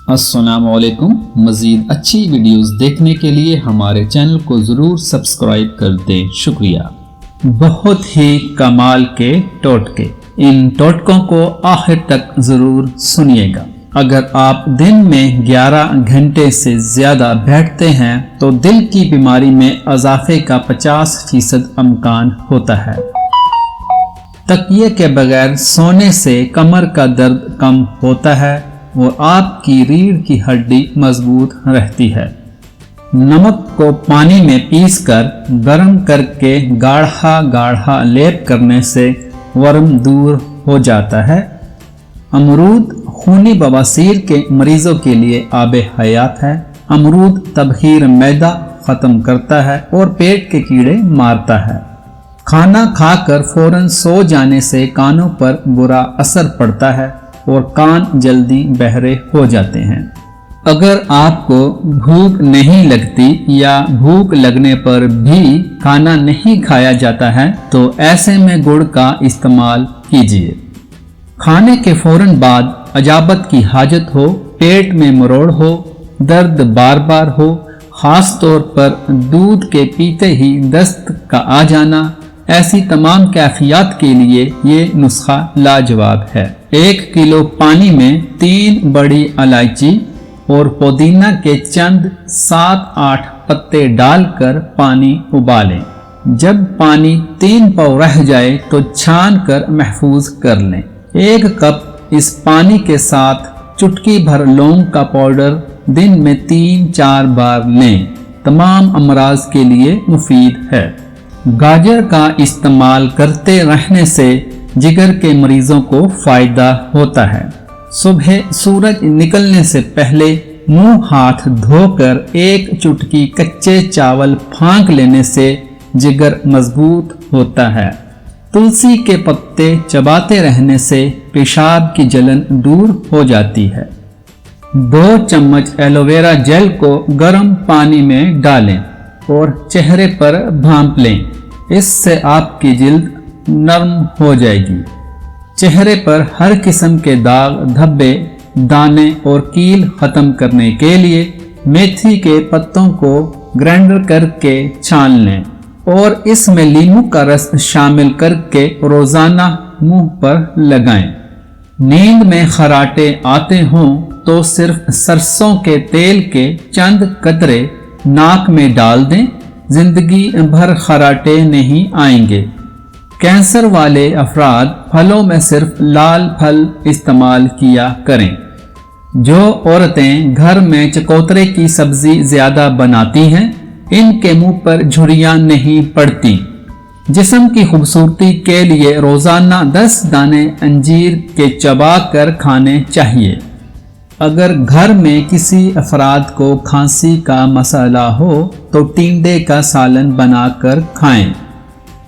السلام علیکم۔ مزید اچھی ویڈیوز دیکھنے کے لیے ہمارے چینل کو ضرور سبسکرائب کر دیں، شکریہ۔ بہت ہی کمال کے ٹوٹکے، ان ٹوٹکوں کو آخر تک ضرور سنیے گا۔ اگر آپ دن میں 11 گھنٹے سے زیادہ بیٹھتے ہیں تو دل کی بیماری میں اضافے کا 50% امکان ہوتا ہے۔ تکیے کے بغیر سونے سے کمر کا درد کم ہوتا ہے اور آپ کی ریڑھ کی ہڈی مضبوط رہتی ہے۔ نمک کو پانی میں پیس کر گرم کر کے گاڑھا گاڑھا لیپ کرنے سے ورم دور ہو جاتا ہے۔ امرود خونی بواسیر کے مریضوں کے لیے آب حیات ہے۔ امرود تبخیر معدہ ختم کرتا ہے اور پیٹ کے کیڑے مارتا ہے۔ کھانا کھا کر فوراً سو جانے سے کانوں پر برا اثر پڑتا ہے اور کان جلدی بہرے ہو جاتے ہیں۔ اگر آپ کو بھوک نہیں لگتی یا بھوک لگنے پر بھی کھانا نہیں کھایا جاتا ہے تو ایسے میں گڑ کا استعمال کیجیے۔ کھانے کے فوراً بعد اجابت کی حاجت ہو، پیٹ میں مروڑ ہو، درد بار بار ہو، خاص طور پر دودھ کے پیتے ہی دست کا آ جانا، ایسی تمام کیفیات کے لیے یہ نسخہ لاجواب ہے۔ 1 کلو پانی میں 3 بڑی الائچی اور پودینہ کے چند 7-8 پتے ڈال کر پانی ابالیں۔ جب پانی 3 پاؤ رہ جائے تو چھان کر محفوظ کر لیں۔ 1 کپ اس پانی کے ساتھ چٹکی بھر لونگ کا پاؤڈر دن میں 3-4 بار لیں۔ تمام امراض کے لیے مفید ہے۔ گاجر کا استعمال کرتے رہنے سے جگر کے مریضوں کو فائدہ ہوتا ہے۔ صبح سورج نکلنے سے پہلے منہ ہاتھ دھو کر 1 چٹکی کچے چاول پھانک لینے سے جگر مضبوط ہوتا ہے۔ تلسی کے پتے چباتے رہنے سے پیشاب کی جلن دور ہو جاتی ہے۔ 2 چمچ ایلو ویرا جیل کو گرم پانی میں ڈالیں اور چہرے پر بھانپ لیں، اس سے آپ کی جلد نرم ہو جائے گی۔ چہرے پر ہر قسم کے داغ، دھبے، دانے اور کیل ختم کرنے کے لیے میتھی کے پتوں کو گرائنڈر کر کے چھان لیں اور اس میں لیموں کا رس شامل کر کے روزانہ منہ پر لگائیں۔ نیند میں خراٹے آتے ہوں تو صرف سرسوں کے تیل کے چند قطرے ناک میں ڈال دیں، زندگی بھر خراٹے نہیں آئیں گے۔ کینسر والے افراد پھلوں میں صرف لال پھل استعمال کیا کریں۔ جو عورتیں گھر میں چکوترے کی سبزی زیادہ بناتی ہیں ان کے منہ پر جھریاں نہیں پڑتی۔ جسم کی خوبصورتی کے لیے روزانہ 10 دانے انجیر کے چبا کر کھانے چاہیے۔ اگر گھر میں کسی افراد کو کھانسی کا مسئلہ ہو تو ٹینڈے کا سالن بنا کر کھائیں۔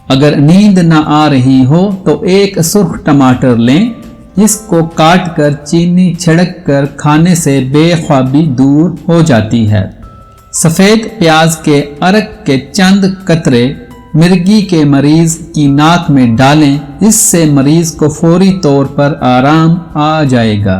اگر نیند نہ آ رہی ہو تو 1 سرخ ٹماٹر لیں، اس کو کاٹ کر چینی چھڑک کر کھانے سے بے خوابی دور ہو جاتی ہے۔ سفید پیاز کے عرق کے چند قطرے مرگی کے مریض کی ناک میں ڈالیں، اس سے مریض کو فوری طور پر آرام آ جائے گا۔